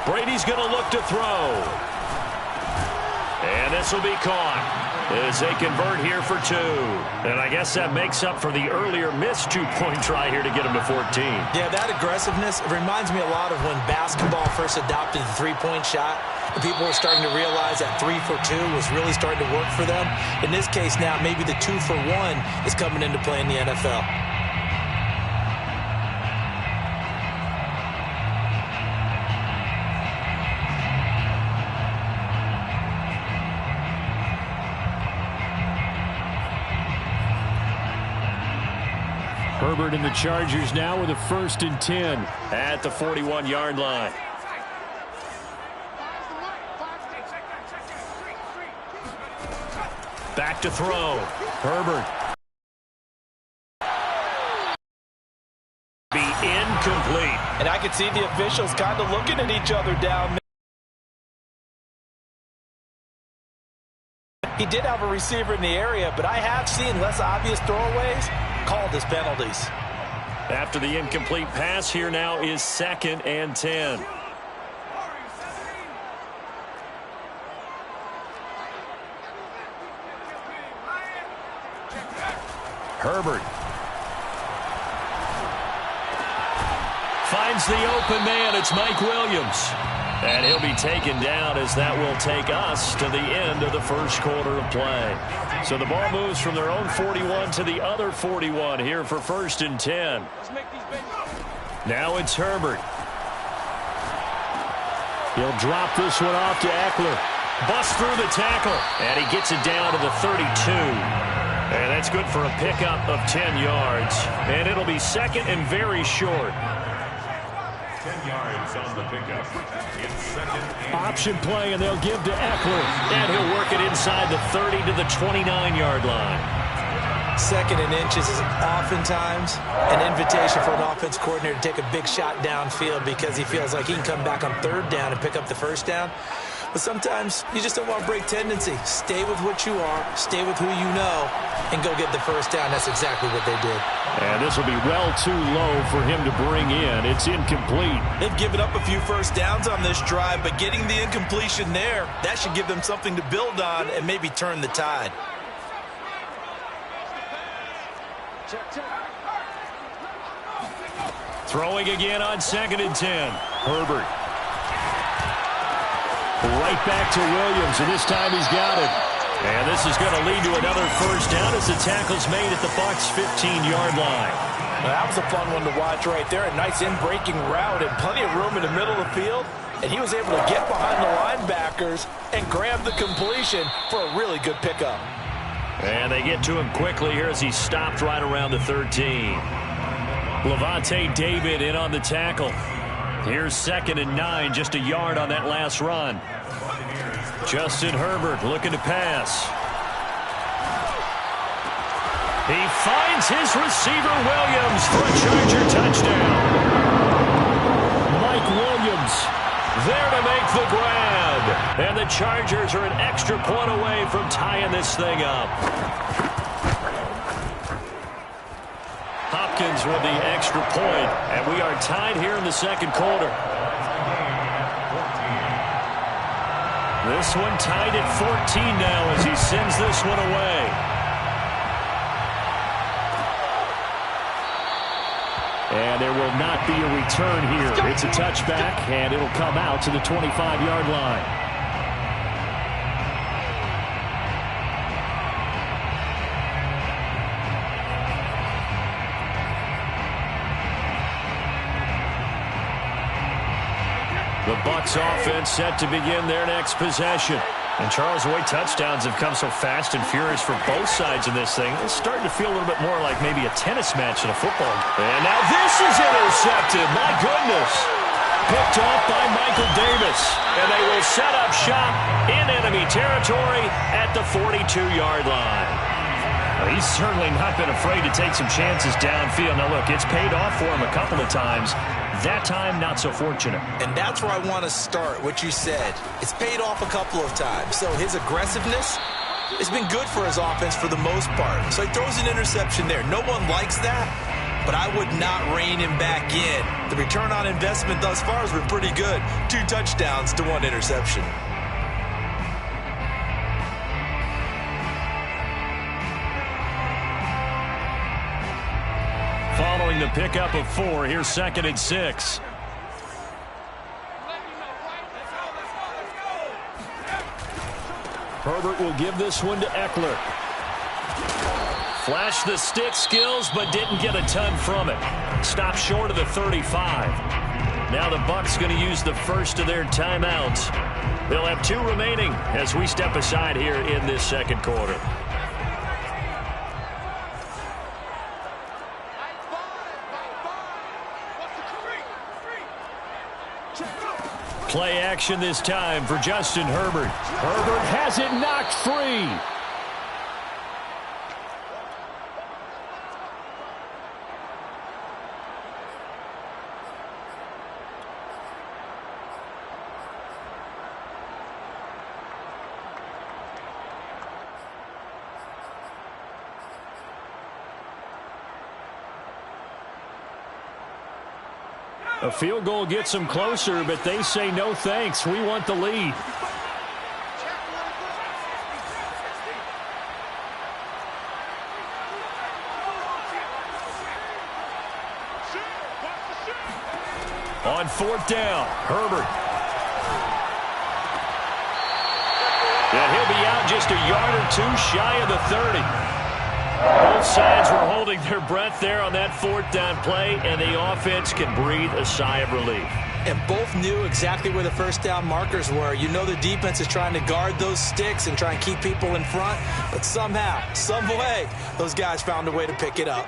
Brady's going to look to throw. And this will be caught as they convert here for 2. And I guess that makes up for the earlier missed two-point try here to get him to 14. Yeah, that aggressiveness, it reminds me a lot of when basketball first adopted the three-point shot. And people were starting to realize that 3 for 2 was really starting to work for them. In this case now, maybe the 2 for 1 is coming into play in the NFL. Herbert and the Chargers now with a 1st and 10 at the 41-yard line. Back to throw. Herbert. Be incomplete. And I can see the officials kind of looking at each other down. He did have a receiver in the area, but I have seen less obvious throwaways called as penalties. After the incomplete pass, here now is 2nd and 10. Herbert finds the open man. It's Mike Williams. And he'll be taken down as that will take us to the end of the first quarter of play. So the ball moves from their own 41 to the other 41 here for 1st and 10. Now it's Herbert. He'll drop this one off to Eckler. Busts through the tackle. And he gets it down to the 32. And that's good for a pickup of 10 yards. And it'll be 2nd and very short. 10 yards on the pickup. Option play, and they'll give to Eckler. And he'll work it inside the 30 to the 29-yard line. 2nd and inches is oftentimes an invitation for an offense coordinator to take a big shot downfield because he feels like he can come back on 3rd down and pick up the 1st down. But sometimes you just don't want to break tendency. Stay with what you are, stay with who you know, and go get the 1st down. That's exactly what they did. And this will be well too low for him to bring in. It's incomplete. They've given up a few 1st downs on this drive, but getting the incompletion there, that should give them something to build on and maybe turn the tide. Throwing again on 2nd and 10. Herbert. Right back to Williams, and this time he's got it. And this is going to lead to another 1st down as the tackle's made at the Bucs' 15-yard line. Well, that was a fun one to watch right there. A nice in-breaking route and plenty of room in the middle of the field. And he was able to get behind the linebackers and grab the completion for a really good pickup. And they get to him quickly here as he stopped right around the 13. Levante David in on the tackle. Here's 2nd and 9, just a yard on that last run. Justin Herbert looking to pass. He finds his receiver Williams for a Charger touchdown. Mike Williams there to make the grab. And the Chargers are an extra point away from tying this thing up. Hopkins with the extra point, and we are tied here in the 2nd quarter. This one tied at 14 now as he sends this one away. And there will not be a return here. It's a touchback, and it'll come out to the 25-yard line. The Bucs offense set to begin their next possession. And Charles, the way touchdowns have come so fast and furious for both sides in this thing, it's starting to feel a little bit more like maybe a tennis match in a football game. And now this is intercepted. My goodness. Picked off by Michael Davis. And they will set up shop in enemy territory at the 42-yard line. Well, he's certainly not been afraid to take some chances downfield. Now, look, it's paid off for him a couple of times. That time, not so fortunate. And that's where I want to start, what you said. It's paid off a couple of times. So his aggressiveness has been good for his offense for the most part. So he throws an interception there. No one likes that. but I would not rein him back in. The return on investment thus far has been pretty good. 2 touchdowns to 1 interception. Following the pickup of 4, here's 2nd and 6. Herbert will give this one to Eckler. Flashed the stick skills, but didn't get a ton from it. Stopped short of the 35. Now the Bucs going to use the first of their timeouts. They'll have 2 remaining as we step aside here in this second quarter. Play action this time for Justin Herbert. Herbert has it knocked free. A field goal gets them closer, but they say no thanks. We want the lead. On 4th down, Herbert. And he'll be out just a yard or 2 shy of the 30. Both sides were holding their breath there on that 4th down play, and the offense can breathe a sigh of relief. And both knew exactly where the first down markers were. You know the defense is trying to guard those sticks and try and keep people in front, but somehow, some way, those guys found a way to pick it up.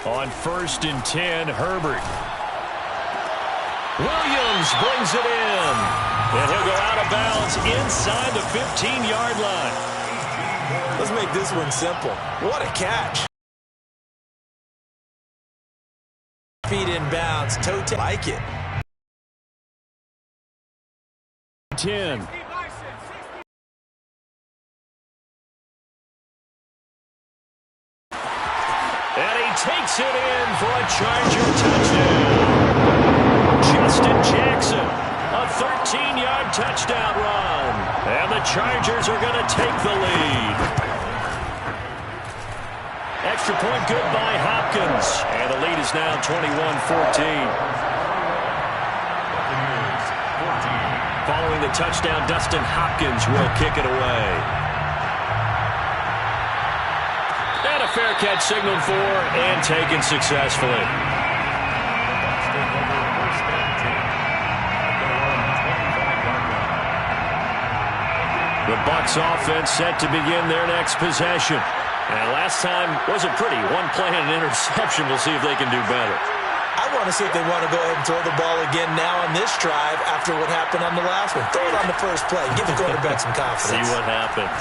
On 1st and 10, Herbert. Williams brings it in. And he'll go out of bounds inside the 15-yard line. Let's make this one simple. What a catch. Feet in bounds. Toe tap. Like it. 10. And he takes it in for a Charger touchdown. Justin Jackson, a 13-yard touchdown run. And the Chargers are going to take the lead. Extra point good by Hopkins. And the lead is now 21-14. Following the touchdown, Dustin Hopkins will kick it away. And a fair catch signaled for and taken successfully. The Bucs offense set to begin their next possession. And last time wasn't pretty. One play and an interception. We'll see if they can do better. I want to see if they want to go ahead and throw the ball again now on this drive after what happened on the last one. Throw it on the first play. Give the quarterback some confidence. See what happens.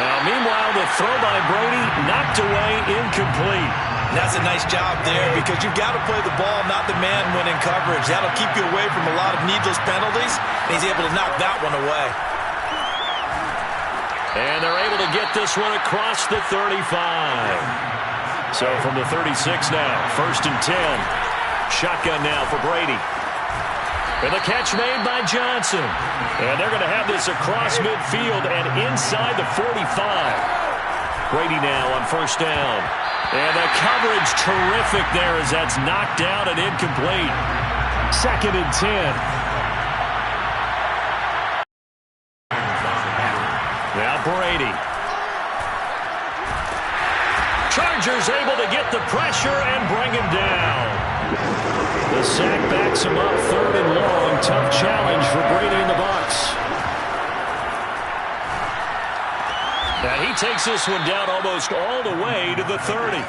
Now, meanwhile, the throw by Brady knocked away, incomplete. That's a nice job there because you've got to play the ball, not the man when in coverage. That'll keep you away from a lot of needless penalties, and he's able to knock that one away. And they're able to get this one across the 35. So from the 36 now, 1st and 10. Shotgun now for Brady. And the catch made by Johnson. And they're going to have this across midfield and inside the 45. Brady now on 1st down. And the coverage terrific there as that's knocked down and incomplete. 2nd and 10. Now Brady. Chargers able to get the pressure and bring him down. The sack backs him up 3rd and long. Tough challenge for Brady and the Bucs. And he takes this one down almost all the way to the 30.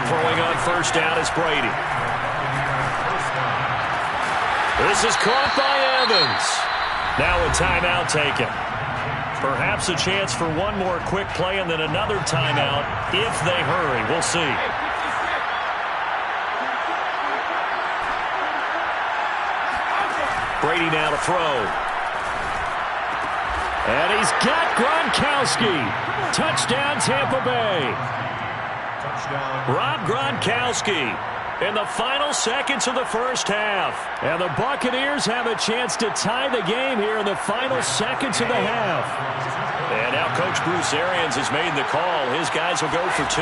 Throwing on 1st down is Brady. This is caught by Evans. Now a timeout taken. Perhaps a chance for one more quick play and then another timeout if they hurry. We'll see. Brady now to throw. And he's got Gronkowski. Touchdown, Tampa Bay. Rob Gronkowski in the final seconds of the first half. And the Buccaneers have a chance to tie the game here in the final seconds of the half. And now Coach Bruce Arians has made the call. His guys will go for 2.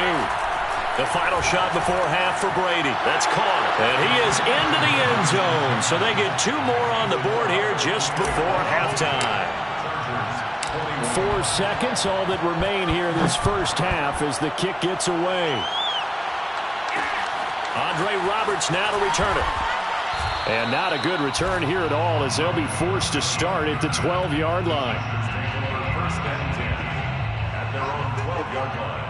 The final shot before half for Brady. That's caught. And he is into the end zone. So they get 2 more on the board here just before halftime. 4 seconds, all that remain here in this first half as the kick gets away. Andre Roberts now to return it. And not a good return here at all as they'll be forced to start at the 12-yard line. First and 10 at their own 12-yard line.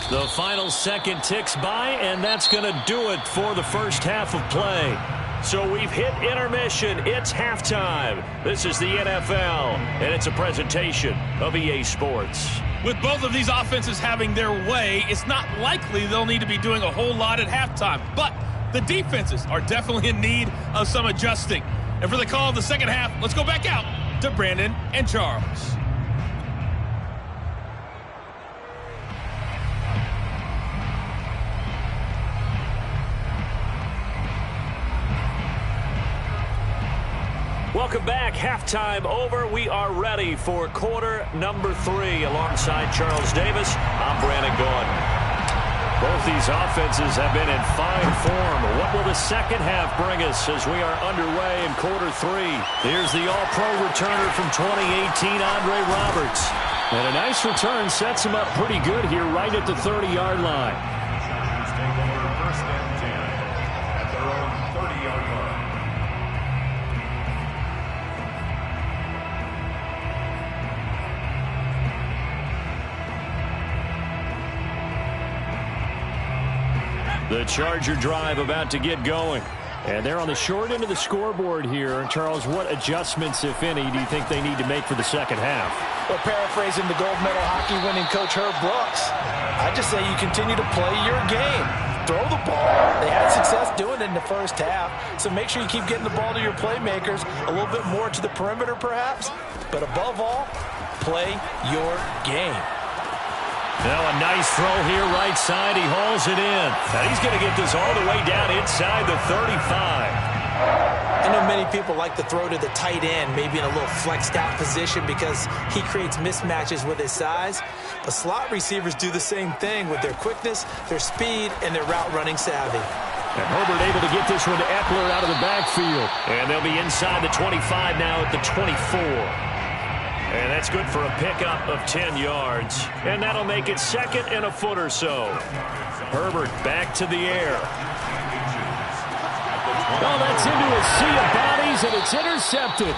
The final second ticks by, and that's going to do it for the first half of play. So we've hit intermission. It's halftime. This is the NFL, and it's a presentation of EA Sports. With both of these offenses having their way, it's not likely they'll need to be doing a whole lot at halftime. But the defenses are definitely in need of some adjusting. And for the call of the second half, let's go back out to Brandon and Charles. Welcome back. Halftime over. We are ready for quarter number 3. Alongside Charles Davis, I'm Brandon Gaudin. Both these offenses have been in fine form. What will the second half bring us as we are underway in quarter 3? Here's the All-Pro returner from 2018, Andre Roberts. And a nice return sets him up pretty good here right at the 30-yard line. Take over first and 10 at their own 30-yard line. The Charger drive about to get going. And they're on the short end of the scoreboard here. And Charles, what adjustments, if any, do you think they need to make for the second half? Well, paraphrasing the gold medal hockey winning coach Herb Brooks, I just say you continue to play your game. Throw the ball. They had success doing it in the first half. So make sure you keep getting the ball to your playmakers, a little bit more to the perimeter perhaps. But above all, play your game. Now a nice throw here right side. He hauls it in. And he's going to get this all the way down inside the 35. I know many people like to throw to the tight end, maybe in a little flexed out position because he creates mismatches with his size. But slot receivers do the same thing with their quickness, their speed, and their route running savvy. And Herbert able to get this one to Eckler out of the backfield. And they'll be inside the 25 now at the 24. And that's good for a pickup of 10 yards. And that'll make it second and a foot or so. Herbert back to the air. Oh, that's into a sea of bodies, and it's intercepted.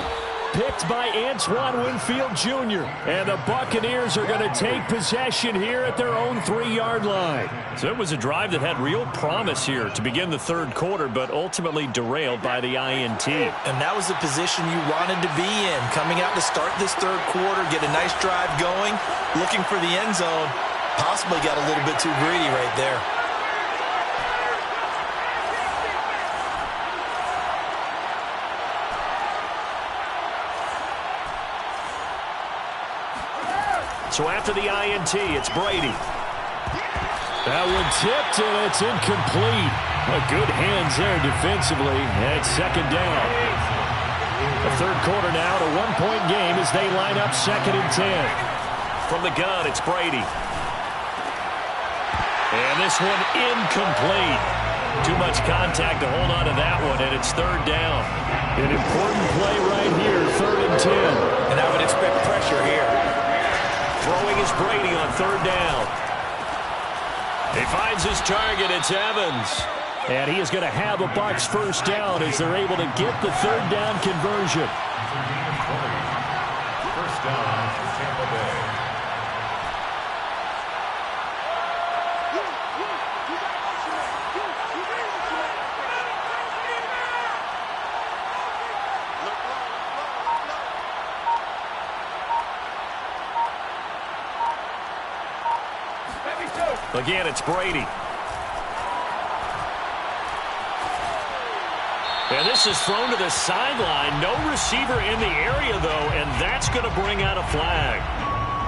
Picked by Antoine Winfield Jr. And the Buccaneers are going to take possession here at their own 3-yard line. So it was a drive that had real promise here to begin the third quarter, but ultimately derailed by the INT. And that was the position you wanted to be in. Coming out to start this third quarter, get a nice drive going, looking for the end zone. Possibly got a little bit too greedy right there. So after the INT, it's Brady. That one tipped, and it's incomplete. Good hands there defensively, and it's second down. The third quarter now, a 1-point game as they line up second and 10. From the gun, it's Brady. And this one incomplete. Too much contact to hold on to that one, and it's third down. An important play right here, third and 10. And I would expect pressure here. Throwing is Brady on third down. He finds his target. It's Evans. And he is going to have a Bucs first down as they're able to get the third down conversion. First down for Tampa Bay. Again, it's Brady. And this is thrown to the sideline. No receiver in the area, though, and that's going to bring out a flag.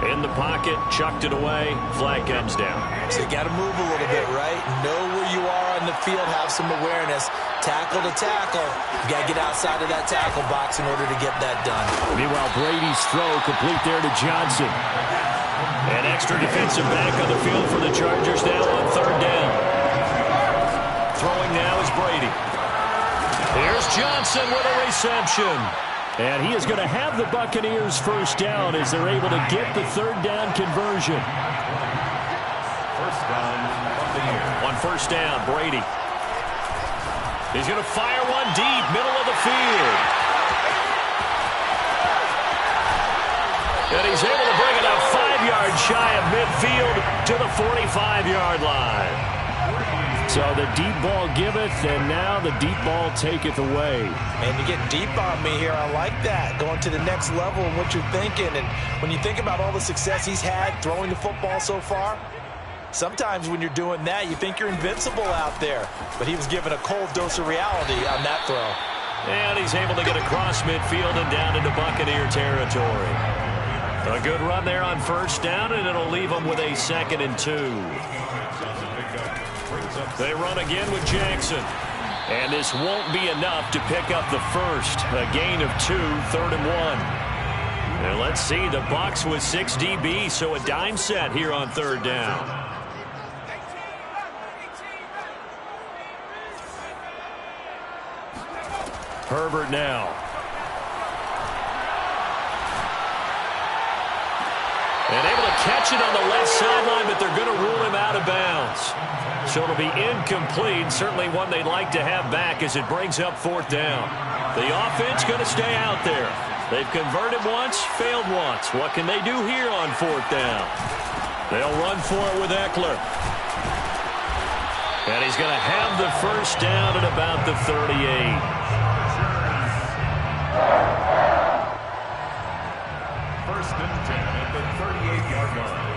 In the pocket, chucked it away. Flag comes down. So you got to move a little bit, right? Know where you are on the field, have some awareness. Tackle to tackle. You got to get outside of that tackle box in order to get that done. Meanwhile, Brady's throw complete there to Johnson. An extra defensive back on the field for the Chargers now on third down. Throwing now is Brady. Here's Johnson with a reception. And he is going to have the Buccaneers first down as they're able to get the third down conversion. First down, Buccaneers. On first down, Brady. He's going to fire one deep, middle of the field. And he's able to bring it up 5 yards shy of midfield to the 45-yard line. So the deep ball giveth, and now the deep ball taketh away. Man, you get deep on me here. I like that. Going to the next level and what you're thinking. And when you think about all the success he's had throwing the football so far, sometimes when you're doing that, you think you're invincible out there. But he was given a cold dose of reality on that throw. And he's able to get across midfield and down into Buccaneer territory. A good run there on first down, and it'll leave him with a 2nd and 2. They run again with Jackson. And this won't be enough to pick up the first. A gain of 2, 3rd and 1. And let's see, the Bucs with 6 DB, so a dime set here on third down. Herbert now. And able to catch it on the left sideline, but they're going to rule him out of bounds. So it'll be incomplete, certainly one they'd like to have back as it brings up 4th down. The offense going to stay out there. They've converted once, failed once. What can they do here on 4th down? They'll run for it with Eckler. And he's going to have the first down at about the 38. First and 10 at the 38-yard line.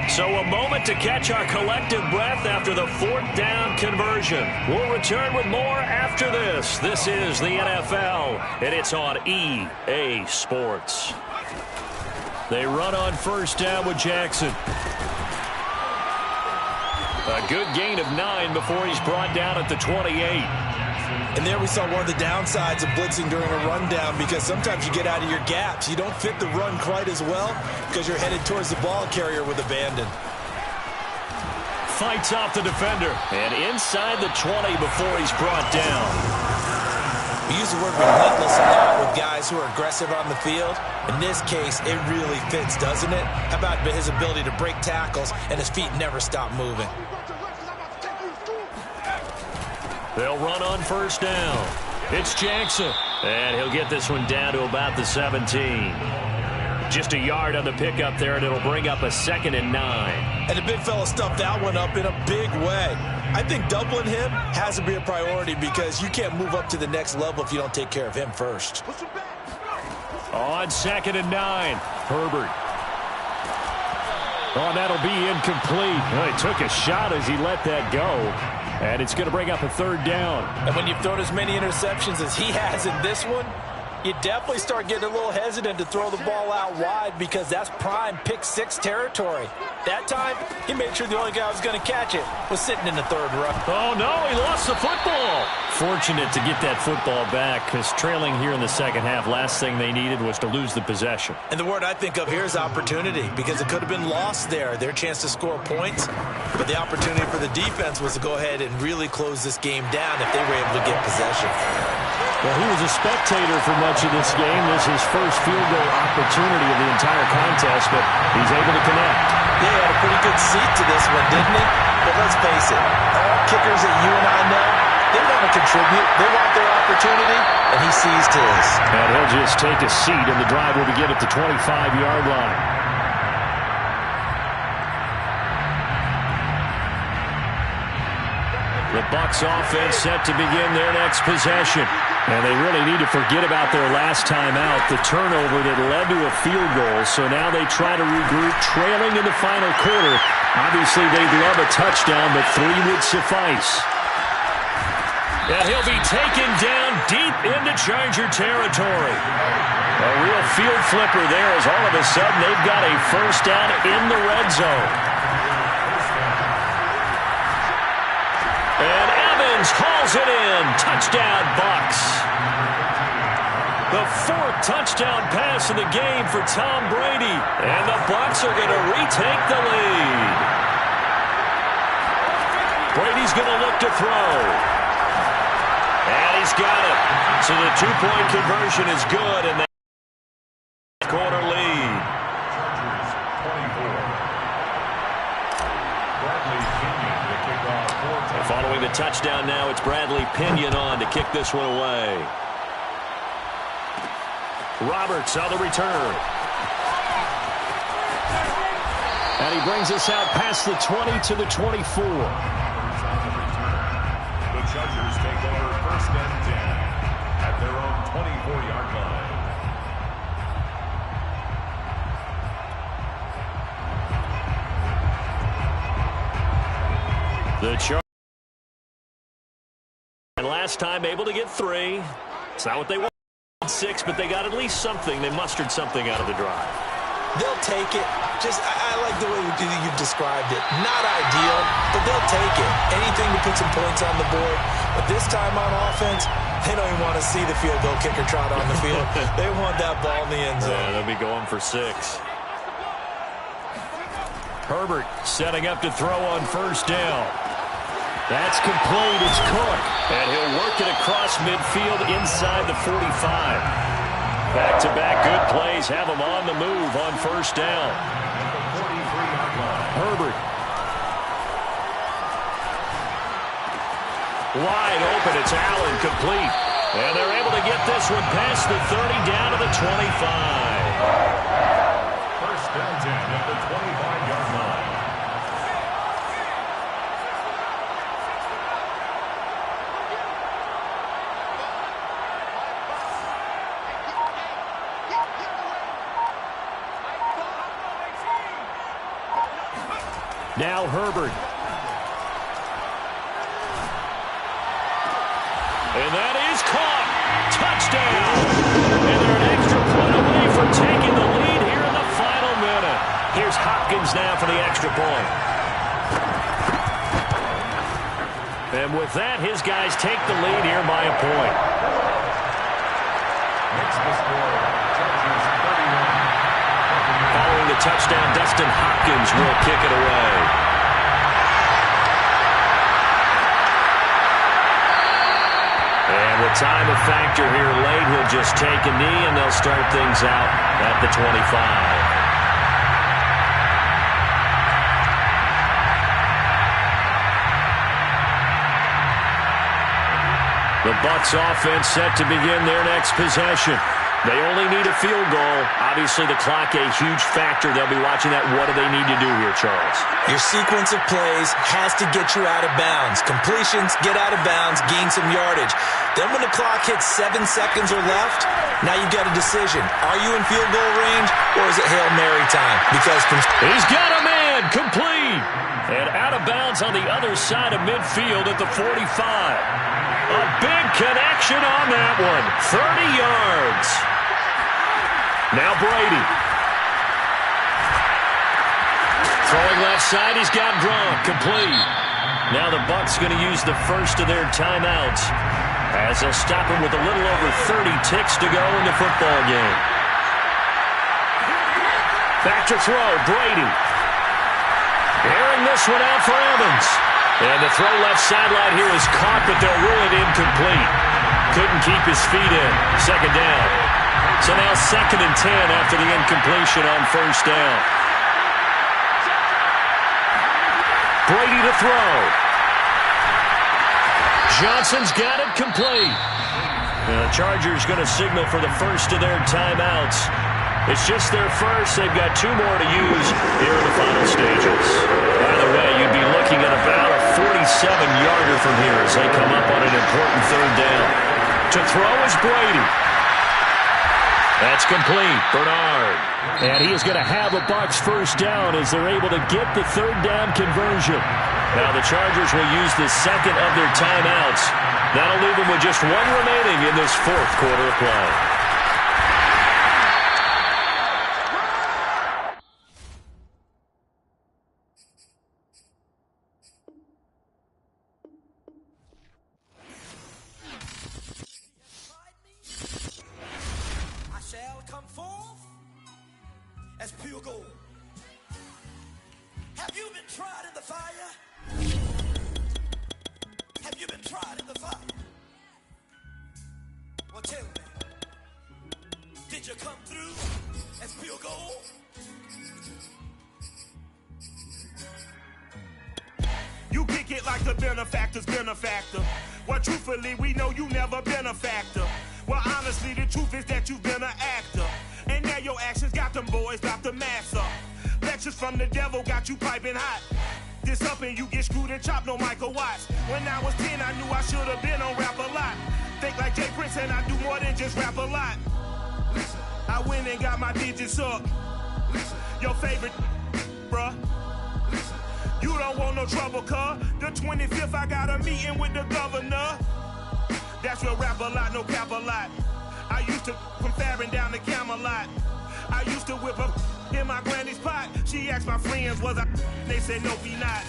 So a moment to catch our collective breath after the 4th down conversion. We'll return with more after this. This is the NFL, and it's on EA Sports. They run on first down with Jackson. A good gain of 9 before he's brought down at the 28. And there we saw one of the downsides of blitzing during a rundown, because sometimes you get out of your gaps. You don't fit the run quite as well because you're headed towards the ball carrier with abandon. Fights off the defender. And inside the 20 before he's brought down. We use the word relentless a lot with guys who are aggressive on the field. In this case, it really fits, doesn't it? How about his ability to break tackles and his feet never stop moving? They'll run on first down. It's Jackson. And he'll get this one down to about the 17. Just a yard on the pickup there, and it'll bring up a 2nd and 9. And the big fella stuffed that one up in a big way. I think doubling him has to be a priority, because you can't move up to the next level if you don't take care of him first. On 2nd and 9, Herbert. Oh, that'll be incomplete. Well, he took a shot as he let that go. And it's going to bring up a 3rd down. And when you've thrown as many interceptions as he has in this one, you definitely start getting a little hesitant to throw the ball out wide, because that's prime pick 6 territory. That time, he made sure the only guy who was going to catch it was sitting in the 3rd row. Oh, no, he lost the football. Fortunate to get that football back, because trailing here in the second half, last thing they needed was to lose the possession. And the word I think of here is opportunity, because it could have been lost there, their chance to score points. But the opportunity for the defense was to go ahead and really close this game down if they were able to get possession. Well, he was a spectator for much of this game. This is his first field goal opportunity of the entire contest, but he's able to connect. Yeah, he had a pretty good seat to this one, didn't he? But let's face it, all kickers that you and I know, they want to contribute. They want their opportunity, and he seized his. And he'll just take a seat, and the drive will begin at the 25-yard line. The Bucs offense set to begin their next possession. And they really need to forget about their last time out, the turnover that led to a field goal. So now they try to regroup, trailing in the final quarter. Obviously, they'd love a touchdown, but 3 would suffice. And he'll be taken down deep into Charger territory. A real field flipper there as all of a sudden they've got a first down in the red zone. And Evans hauls it in. Touchdown, Bucs. The 4th touchdown pass of the game for Tom Brady. And the Bucs are going to retake the lead. Brady's going to look to throw. And he's got it. So the 2-point conversion is good, and that quarter lead. And following the touchdown now, it's Bradley Pinion on to kick this one away. Roberts on the return. And he brings us out past the 20 to the 24. Chargers take over 1st and 10 at their own 24-yard line. The Chargers, and last time able to get 3. It's not what they wanted, 6, but they got at least something. They mustered something out of the drive. They'll take it. I like the way you've described it. Not ideal, but they'll take it. Anything to put some points on the board. But this time on offense, they don't even want to see the field goal kicker trot on the field. They want that ball in the end zone. Yeah, they'll be going for 6. Herbert setting up to throw on 1st down. That's complete. It's Cook. And he'll work it across midfield inside the 45. Back-to-back good plays have him on the move on 1st down. Herbert. Wide open. It's Allen, complete. And they're able to get this one past the 30 down to the 25. 1st and 10 at the 25-yard line. Now Herbert. And that is caught. Touchdown. And they're an extra point away from taking the lead here in the final minute. Here's Hopkins now for the extra point. And with that, his guys take the lead here by a point. Next the score, Chargers 31. Following the touchdown, Dustin Hopkins will kick it away. And with time a factor here late, he'll just take a knee and they'll start things out at the 25. The Bucs offense set to begin their next possession. They only need a field goal. Obviously, the clock a huge factor. They'll be watching that. What do they need to do here, Charles? Your sequence of plays has to get you out of bounds. Completions, get out of bounds, gain some yardage. Then when the clock hits 7 seconds or left, now you've got a decision. Are you in field goal range, or is it Hail Mary time? Because he's got a man, complete. And out of bounds on the other side of midfield at the 45. A big connection on that one. 30 yards. Now Brady. Throwing left side, he's got Gronk, complete. Now the Bucs going to use the first of their timeouts as they'll stop him with a little over 30 ticks to go in the football game. Back to throw, Brady. Airing this one out for Evans. And the throw left sideline here is caught, but they'll rule it incomplete. Couldn't keep his feet in. 2nd down. So now 2nd and 10 after the incompletion on 1st down. Brady to throw. Johnson's got it complete. And the Chargers going to signal for the first of their timeouts. It's just their first. They've got 2 more to use here in the final stages. By the way, you'd be looking at about a 47-yarder from here as they come up on an important 3rd down. To throw is Brady. That's complete. Bernard. And he is going to have a Bucs first down as they're able to get the third down conversion. Now the Chargers will use the second of their timeouts. That'll leave them with just one remaining in this fourth quarter of play. As pure gold. Have you been tried in the fire? Have you been tried in the fire? Well, tell me, did you come through as pure gold? You kick it like the benefactor's benefactor. Well, truthfully, we know you never been a factor. Well, honestly, the truth is that you've been an actor. And now your actions got them boys drop the mask up. Lectures from the devil got you piping hot. This up and you get screwed and chopped, no Michael Watts. When I was 10, I knew I should have been on rap a lot. Think like Jay Prince and I do more than just rap a lot. Listen, I went and got my digits up. Listen, your favorite, bruh. Listen, you don't want no trouble, cuz. The 25th, I got a meeting with the governor. That's real rap a lot, no cap a lot. I used to from Farron down to Camelot. I used to whip up in my granny's pot. She asked my friends, was I? They said, no, be not.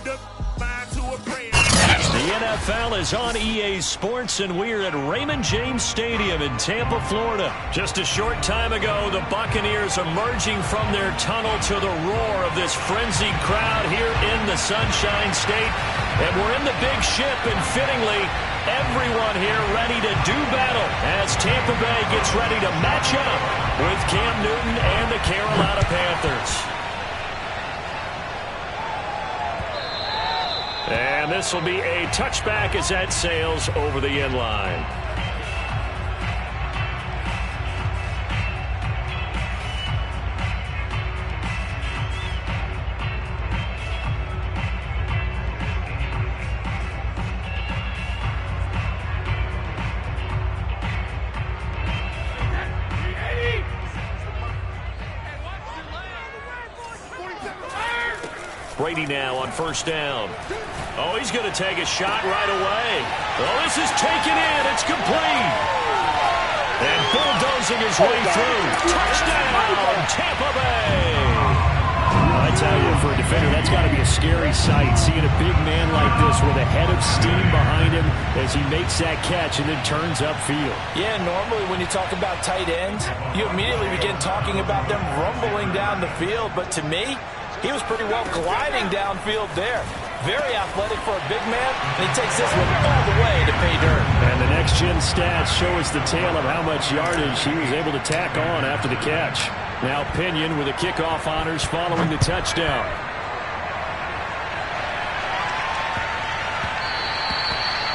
The line to a prayer. The NFL is on EA Sports, and we're at Raymond James Stadium in Tampa, Florida. Just a short time ago, the Buccaneers emerging from their tunnel to the roar of this frenzied crowd here in the Sunshine State. And we're in the big ship, and fittingly, everyone here ready to do battle as Tampa Bay gets ready to match up with Cam Newton and the Carolina Panthers. And this will be a touchback as that sails over the end line. Brady now on first down. Oh, he's going to take a shot right away. Oh, this is taken in. It's complete. And bulldozing his way through. Touchdown, Tampa Bay. I tell you, for a defender, that's got to be a scary sight, seeing a big man like this with a head of steam behind him as he makes that catch and then turns upfield. Yeah, normally when you talk about tight ends, you immediately begin talking about them rumbling down the field. But to me, he was pretty well gliding downfield there. Very athletic for a big man, and he takes this one all the way to pay dirt. And the next-gen stats show us the tale of how much yardage he was able to tack on after the catch. Now Pinion with the kickoff honors following the touchdown.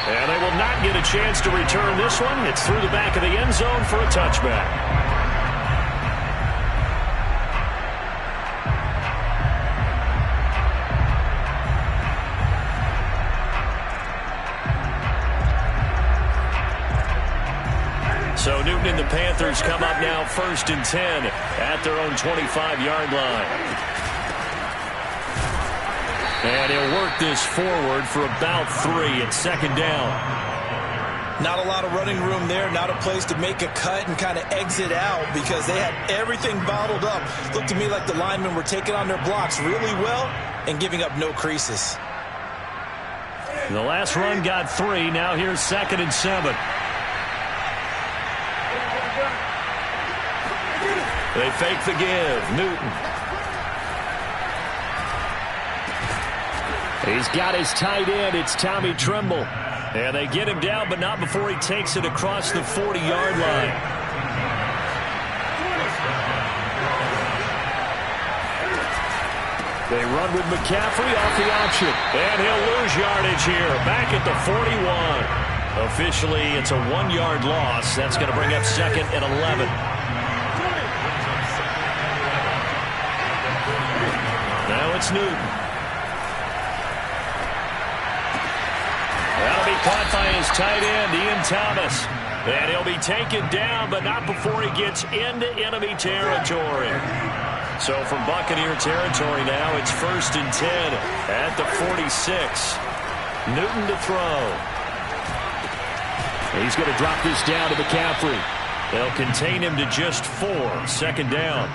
And they will not get a chance to return this one. It's through the back of the end zone for a touchback. So Newton and the Panthers come up now 1st and 10 at their own 25-yard line. And he'll work this forward for about 3 at second down. Not a lot of running room there, not a place to make a cut and kind of exit out because they had everything bottled up. Looked to me like the linemen were taking on their blocks really well and giving up no creases. The last run got 3. Now here's 2nd and 7. They fake the give. Newton. He's got his tight end. It's Tommy Tremble. And they get him down, but not before he takes it across the 40-yard line. They run with McCaffrey off the option. And he'll lose yardage here. Back at the 41. Officially, it's a 1-yard loss. That's going to bring up 2nd and 11. Now it's Newton. That'll be caught by his tight end, Ian Thomas. And he'll be taken down, but not before he gets into enemy territory. So from Buccaneer territory now, it's 1st and 10 at the 46. Newton to throw. He's going to drop this down to McCaffrey. They'll contain him to just 4, 2nd down.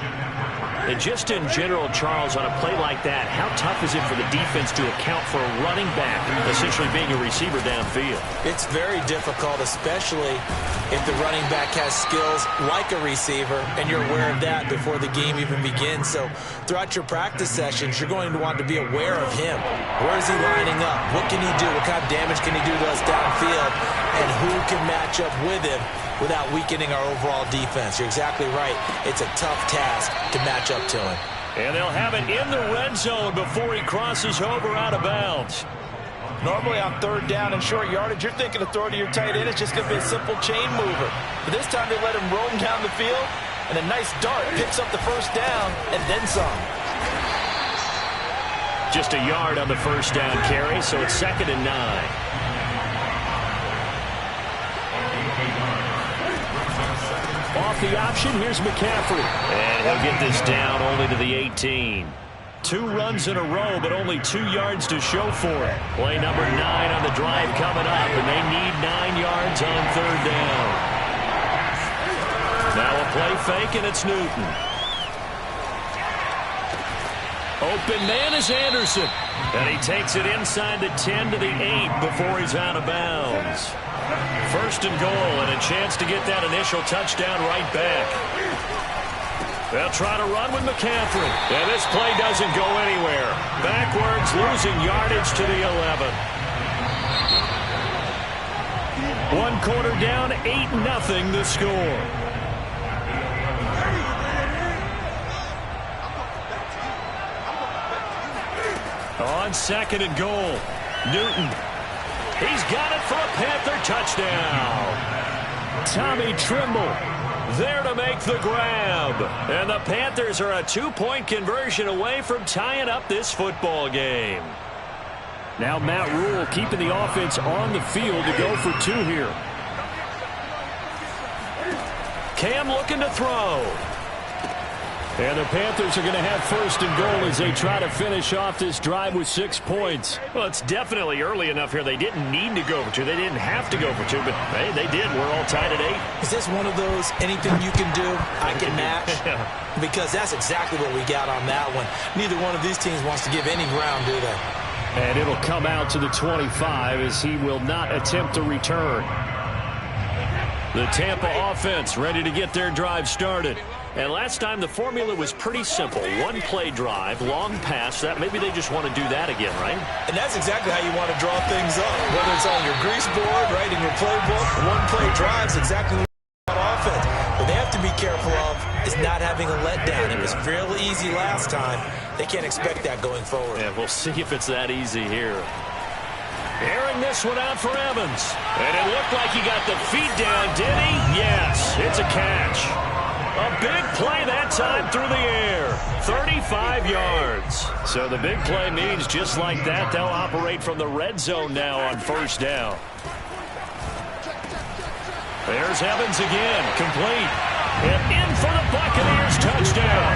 And just in general, Charles, on a play like that, how tough is it for the defense to account for a running back essentially being a receiver downfield? It's very difficult, especially if the running back has skills like a receiver, and you're aware of that before the game even begins. So throughout your practice sessions, you're going to want to be aware of him. Where is he lining up? What can he do? What kind of damage can he do to us downfield? And who can match up with him without weakening our overall defense? You're exactly right. It's a tough task to match up to him. And they'll have it in the red zone before he crosses over out of bounds. Normally on 3rd down and short yardage, you're thinking to throw to your tight end. It's just going to be a simple chain mover. But this time they let him roam down the field, and a nice dart picks up the 1st down and then some. Just a yard on the 1st down carry, so it's 2nd and 9. Off the option, here's McCaffrey. And he'll get this down only to the 18. 2 runs in a row, but only 2 yards to show for it. Play number 9 on the drive coming up, and they need 9 yards on 3rd down. Now a play fake, and it's Newton. Open man is Anderson. And he takes it inside the 10 to the 8 before he's out of bounds. 1st and goal, and a chance to get that initial touchdown right back. They'll try to run with McCaffrey. And this play doesn't go anywhere. Backwards, losing yardage to the 11. 1 quarter down, 8-0 the score. On 2nd and goal, Newton. He's got it for a Panther touchdown. Tommy Trimble there to make the grab. And the Panthers are a 2-point conversion away from tying up this football game. Now Matt Rule keeping the offense on the field to go for 2 here. Cam looking to throw. And the Panthers are going to have 1st and goal as they try to finish off this drive with 6 points. Well, it's definitely early enough here. They didn't need to go for 2. They didn't have to go for 2, but hey, they did. We're all tied at 8. Is this one of those anything you can do, I can match? Because that's exactly what we got on that one. Neither one of these teams wants to give any ground, do they? And it'll come out to the 25 as he will not attempt to return. The Tampa offense ready to get their drive started. And last time the formula was pretty simple. 1-play drive, long pass. That maybe they just want to do that again, right? And that's exactly how you want to draw things up. Whether it's on your grease board, right, in your playbook, 1-play drives exactly what you want on offense. What they have to be careful of is not having a letdown. It was fairly easy last time. They can't expect that going forward. Yeah, we'll see if it's that easy here. Airing this one out for Evans. And it looked like he got the feet down, did he? Yes, it's a catch. A big play that time through the air. 35 yards. So the big play means just like that, they'll operate from the red zone now on 1st down. There's Evans again, complete. And in for the Buccaneers touchdown.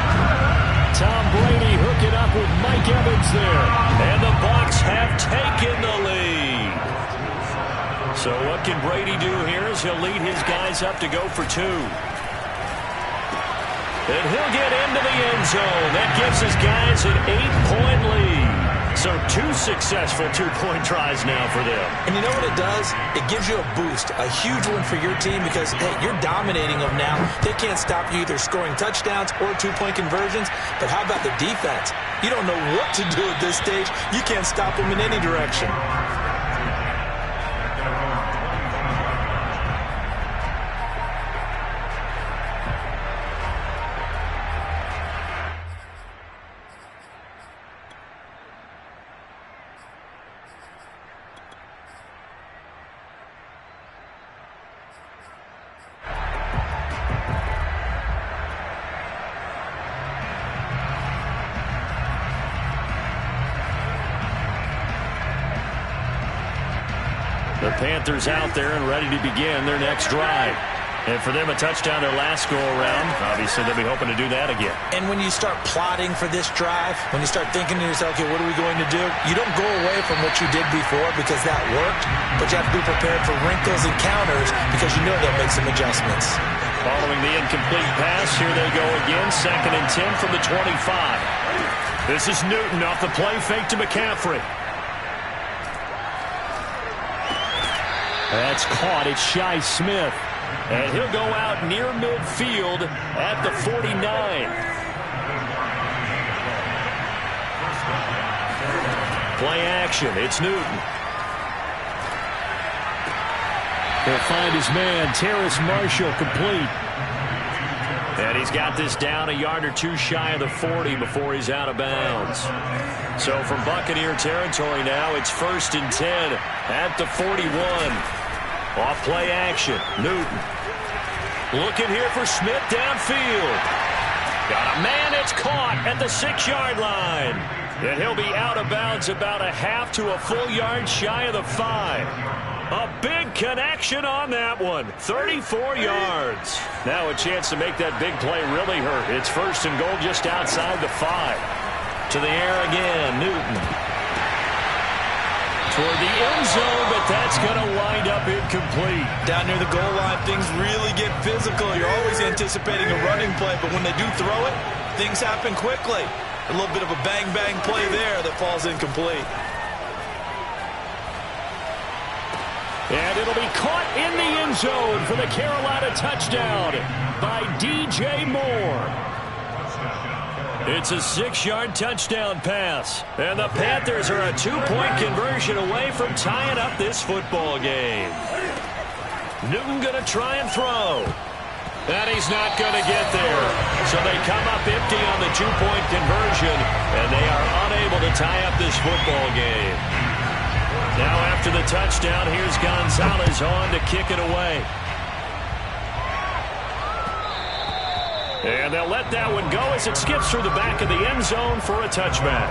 Tom Brady hooking up with Mike Evans there. And the Bucs have taken the lead. So what can Brady do here is he'll lead his guys up to go for 2. And he'll get into the end zone. That gives his guys an 8-point lead. So 2 successful 2-point tries now for them. And you know what it does? It gives you a boost, a huge one for your team because, hey, you're dominating them now. They can't stop you either scoring touchdowns or 2-point conversions. But how about the defense? You don't know what to do at this stage. You can't stop them in any direction. The Panthers out there and ready to begin their next drive. And for them, a touchdown their last go-around. Obviously, they'll be hoping to do that again. And when you start plotting for this drive, when you start thinking to yourself, okay, what are we going to do? You don't go away from what you did before because that worked, but you have to be prepared for wrinkles and counters because you know they'll make some adjustments. Following the incomplete pass, here they go again. 2nd and 10 from the 25. This is Newton off the play fake to McCaffrey. That's caught. It's Shi Smith. And he'll go out near midfield at the 49. Play action. It's Newton. He'll find his man, Terrace Marshall, complete. And he's got this down a yard or two shy of the 40 before he's out of bounds. So from Buccaneer territory now, it's 1st and 10 at the 41. Off play action, Newton. Looking here for Smith downfield. Got a man, it's caught at the 6-yard line. And he'll be out of bounds about a half to a full yard shy of the 5. A big connection on that one. 34 yards. Now a chance to make that big play really hurt. It's 1st and goal just outside the 5. To the air again, Newton. Toward the end zone, but that's going to wind up incomplete. Down near the goal line, things really get physical. You're always anticipating a running play, but when they do throw it, things happen quickly. A little bit of a bang-bang play there that falls incomplete. And it'll be caught in the end zone for the Carolina touchdown by DJ Moore. It's a 6-yard touchdown pass. And the Panthers are a 2-point conversion away from tying up this football game. Newton going to try and throw. And he's not going to get there. So they come up empty on the 2-point conversion, and they are unable to tie up this football game. Now after the touchdown, here's Gonzalez on to kick it away. And they'll let that one go as it skips through the back of the end zone for a touchback.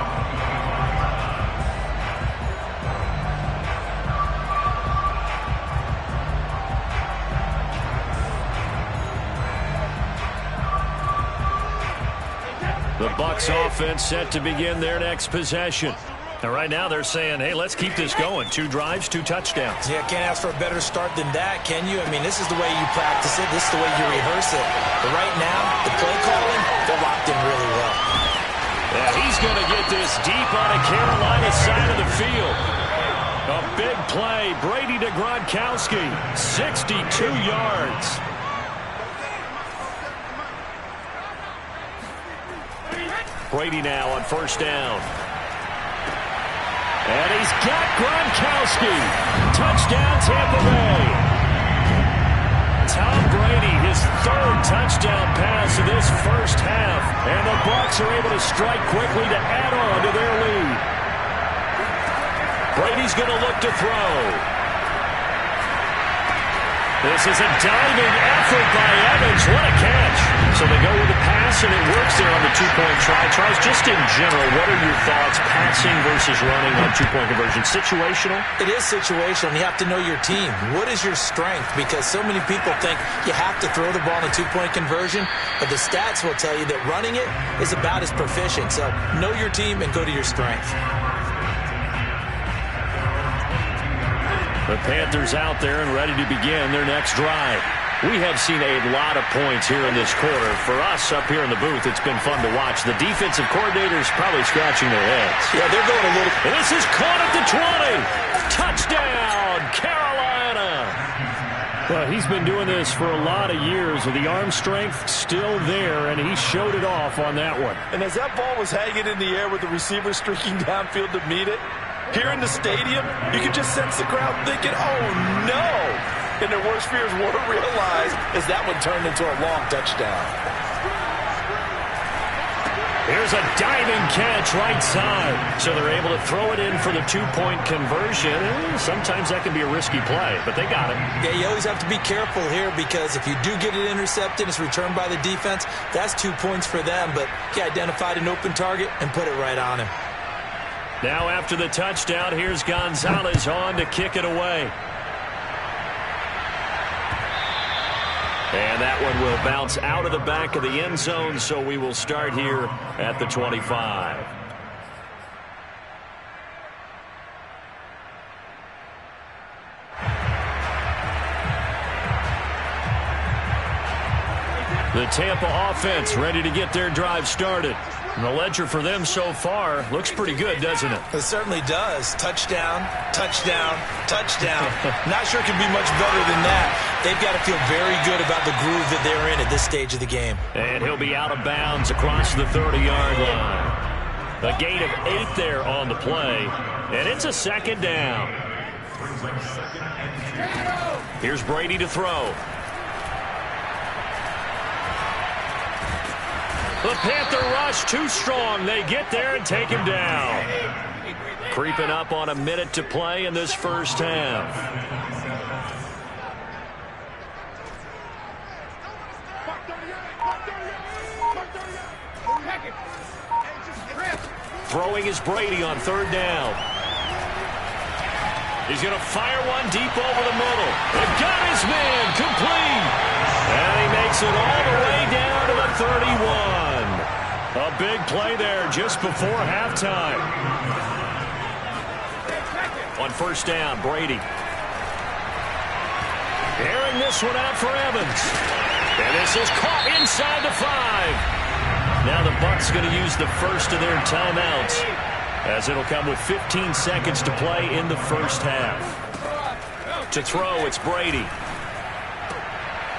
The Bucs offense set to begin their next possession. And right now they're saying, hey, let's keep this going. 2 drives, 2 touchdowns. Yeah, can't ask for a better start than that, can you? I mean, this is the way you practice it. This is the way you rehearse it. But right now, the play calling, they're locked in really well. Yeah, he's going to get this deep on a Carolina side of the field. A big play. Brady to Gronkowski. 62 yards. Brady now on 1st down. And he's got Gronkowski. Touchdown, Tampa Bay. Tom Brady, his 3rd touchdown pass of this first half. And the Bucs are able to strike quickly to add on to their lead. Brady's going to look to throw. This is a diving effort by Evans. What a catch. So they go with the pass, and it works there on the 2-point try. Charles, just in general, what are your thoughts, passing versus running on 2-point conversion? Situational? It is situational, and you have to know your team. What is your strength? Because so many people think you have to throw the ball in a 2-point conversion, but the stats will tell you that running it is about as proficient. So know your team and go to your strength. The Panthers out there and ready to begin their next drive. We have seen a lot of points here in this quarter. For us up here in the booth, it's been fun to watch. The defensive coordinators probably scratching their heads. Yeah, they're going a little... And this is caught at the 20. Touchdown, Carolina. Well, he's been doing this for a lot of years with the arm strength still there, and he showed it off on that one. And as that ball was hanging in the air with the receiver streaking downfield to meet it, here in the stadium, you can just sense the crowd thinking, oh, no. And their worst fears weren't realized as that one turned into a long touchdown. Here's a diving catch right side. So they're able to throw it in for the 2-point conversion. Sometimes that can be a risky play, but they got it. Yeah, you always have to be careful here because if you do get it intercepted, it's returned by the defense, that's 2 points for them. But he identified an open target and put it right on him. Now after the touchdown, here's Gonzalez on to kick it away. And that one will bounce out of the back of the end zone, so we will start here at the 25. The Tampa offense ready to get their drive started. And the ledger for them so far looks pretty good, doesn't it? It certainly does. Touchdown, touchdown, touchdown. Not sure it can be much better than that. They've got to feel very good about the groove that they're in at this stage of the game. And he'll be out of bounds across the 30-yard line. A gain of 8 there on the play. And it's a second down. Here's Brady to throw. The Panther rush too strong. They get there and take him down. Creeping up on a minute to play in this first half. Throwing is Brady on third down. He's going to fire one deep over the middle. They've got his man complete. And he makes it all the way down to the 31. A big play there just before halftime. On first down, Brady. Airing this one out for Evans. And this is caught inside the 5. Now the Bucs going to use the first of their timeouts, as it'll come with 15 seconds to play in the first half. To throw, it's Brady.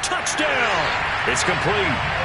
Touchdown! It's complete.